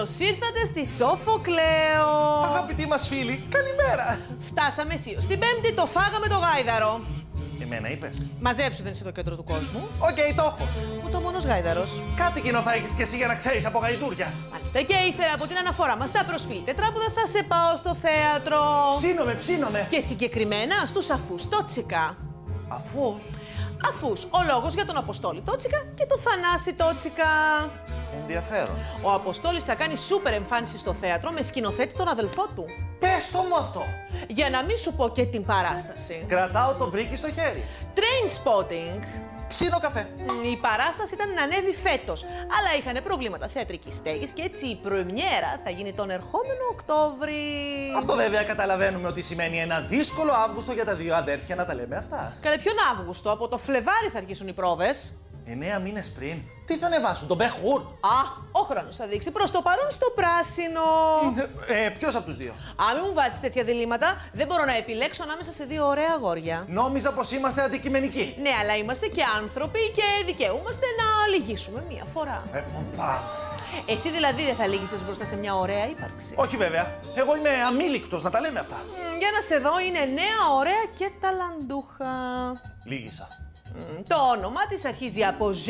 Καλώς ήρθατε στη Σόφοκλαίο. Αγαπητοί μας φίλοι, καλημέρα. Φτάσαμε αισίως. Την Πέμπτη το φάγαμε το γάιδαρο. Εμένα είπες. Μαζέψου, δεν είσαι το κέντρο του κόσμου. Οκ, το έχω. Ούτε ο μόνος γάιδαρος. Κάτι κοινό θα έχεις κι εσύ για να ξέρεις από γαϊδούρια. Μάλιστα, και ύστερα από την αναφορά μας στα προσφύλη τετράποδα θα σε πάω στο θέατρο. Ψήνομαι. Και συγκεκριμένα στους Αφούς Τότσικα. Αφούς. Αφούς, ο λόγος για τον Αποστόλη Τότσικα και τον Θανάση Τότσικα. Ενδιαφέρον. Ο Αποστόλης θα κάνει σούπερ εμφάνιση στο θέατρο με σκηνοθέτη τον αδελφό του. Πες το μου αυτό. Για να μην σου πω και την παράσταση. Κρατάω το μπρίκι στο χέρι. Train spotting. Ψήνω καφέ. Η παράσταση ήταν να ανέβει φέτος, αλλά είχαν προβλήματα θεατρικής στέγης και έτσι η πρεμιέρα θα γίνει τον ερχόμενο Οκτώβρη. Αυτό βέβαια καταλαβαίνουμε ότι σημαίνει ένα δύσκολο Αύγουστο για τα δύο αδέρφια να τα λέμε αυτά. Καλά, ποιον Αύγουστο, από το Φλεβάρι θα αρχίσουν οι πρόβες. 9 μήνες πριν. Τι θα ανεβάσουν, τον Μπεχούρ. Α, ο χρόνος θα δείξει. Προς το παρόν στο πράσινο. Ποιος από τους δύο. Αν μην μου βάζεις τέτοια διλήμματα, δεν μπορώ να επιλέξω ανάμεσα σε δύο ωραία αγόρια. Νόμιζα πως είμαστε αντικειμενικοί. Ναι, αλλά είμαστε και άνθρωποι και δικαιούμαστε να λυγίσουμε μία φορά. Πάμε. Εσύ δηλαδή δεν θα λύγησες μπροστά σε μια ωραία ύπαρξη. Όχι βέβαια. Εγώ είμαι αμήλικτος, να τα λέμε αυτά. Για να σε δω, είναι νέα, ωραία και ταλαντούχα. Λίγησα. Το όνομα της αρχίζει από «ζ»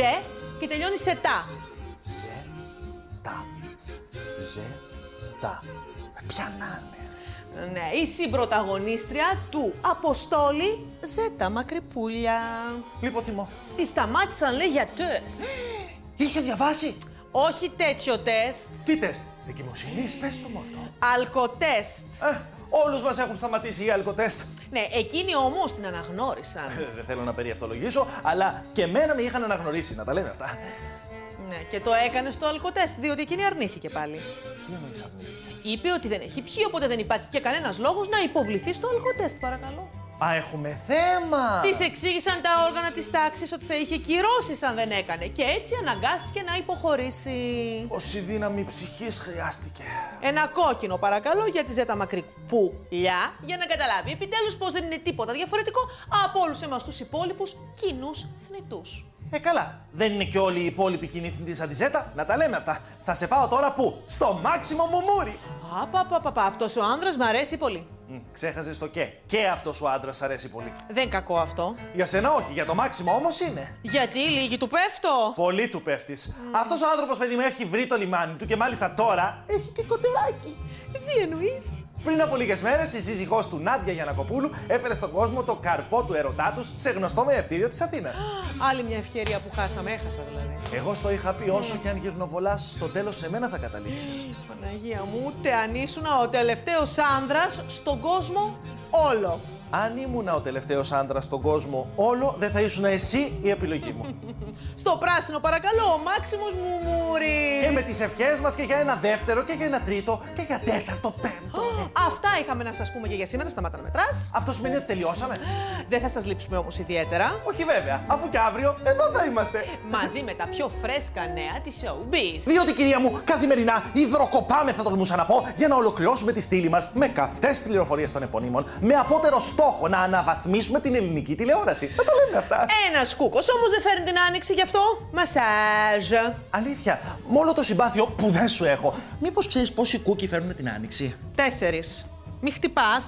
και τελειώνει σε «τα». Ζε-τα. Ποια να είναι. Ναι, η συμπρωταγωνίστρια του Αποστόλη Ζέτα Μακρυπούλια. Λιποθυμώ. Τη σταμάτησαν, λέει, για τεστ. Είχε διαβάσει. Όχι τέτοιο τεστ. Τι τεστ. Εγκυμοσύνης, πες το μου αυτό. Αλκοτεστ. Όλους μας έχουν σταματήσει οι αλκοτεστ. Ναι, εκείνοι όμως την αναγνώρισαν. Δεν θέλω να περιευτολογήσω, αλλά και εμένα με είχαν αναγνωρίσει, να τα λέμε αυτά. Ναι, και το έκανε στο αλκοτεστ, διότι εκείνη αρνήθηκε πάλι. Τι εννοείς αρνήθηκε. Είπε ότι δεν έχει πιει, οπότε δεν υπάρχει και κανένας λόγος να υποβληθεί στο αλκοτεστ, παρακαλώ. Α, έχουμε θέμα! Της εξήγησαν τα όργανα της τάξης ότι θα είχε κυρώσεις αν δεν έκανε και έτσι αναγκάστηκε να υποχωρήσει. Όση δύναμη ψυχής χρειάστηκε. Ένα κόκκινο παρακαλώ για τη Ζέτα Μακρυπούλια για να καταλάβει επιτέλους πως δεν είναι τίποτα διαφορετικό από όλους εμάς τους υπόλοιπους κοινούς θνητούς. Καλά. Δεν είναι και όλοι οι υπόλοιποι κοινοί θνητοί σαν τη Ζέτα, να τα λέμε αυτά. Θα σε πάω τώρα πού? Στο Μάξιμο Μουμούρι. Απαπαπαπα, αυτός ο άνδρας μ' αρέσει πολύ. Ξέχασες το και. Και αυτός ο άντρας σ' αρέσει πολύ. Δεν κακό αυτό. Για σένα όχι, για το Μάξιμο όμως είναι. Γιατί λίγη του πέφτω. Πολύ του πέφτεις. Αυτός ο άνθρωπος, παιδί μου, έχει βρει το λιμάνι του και μάλιστα τώρα έχει και κοτεράκι. Τι εννοείς? Πριν από λίγες μέρες, η σύζυγός του Νάντια Γιαννακοπούλου έφερε στον κόσμο το καρπό του ερωτά τους σε γνωστό μεευτήριο της Αθήνας. Άλλη μια ευκαιρία που χάσαμε, έχασα δηλαδή. Εγώ στο είχα πει, όσο κι αν γυρνοβολάς, στο τέλος σε μένα θα καταλήξεις. Παναγία μου, ούτε αν ήσουν ο τελευταίος άνδρας στον κόσμο όλο. Αν ήμουνα ο τελευταίος άντρας στον κόσμο όλο, δεν θα ήσουν εσύ η επιλογή μου. Στο πράσινο παρακαλώ, ο Μάξιμος Μουμούρι. Και με τις ευχές μας και για ένα δεύτερο και για ένα τρίτο και για τέταρτο, πέμπτο. Αυτά είχαμε να σας πούμε και για σήμερα. Σταμάτα να μετράς. Αυτό σημαίνει ότι τελειώσαμε. Δεν θα σας λείψουμε όμως ιδιαίτερα. Όχι βέβαια, αφού και αύριο εδώ θα είμαστε. Μαζί με τα πιο φρέσκα νέα της Showbiz. Διότι, κυρία μου, καθημερινά υδροκοπάμε, θα τολμούσα να πω, για να ολοκληρώσουμε τη στήλη μας με καυτές πληροφορίες των επωνύμων, με απότερο στόχο να αναβαθμίσουμε την ελληνική τηλεόραση. Να τα λέμε αυτά. Ένας κούκος όμως δεν φέρνει την άνοιξη γι' αυτό. Μασάζ. Αλήθεια, με όλο το συμπάθειο που δεν σου έχω, μήπως ξέρεις πόσοι κούκκι φέρνουν την άνοιξη? 4. Μη χτυπάς.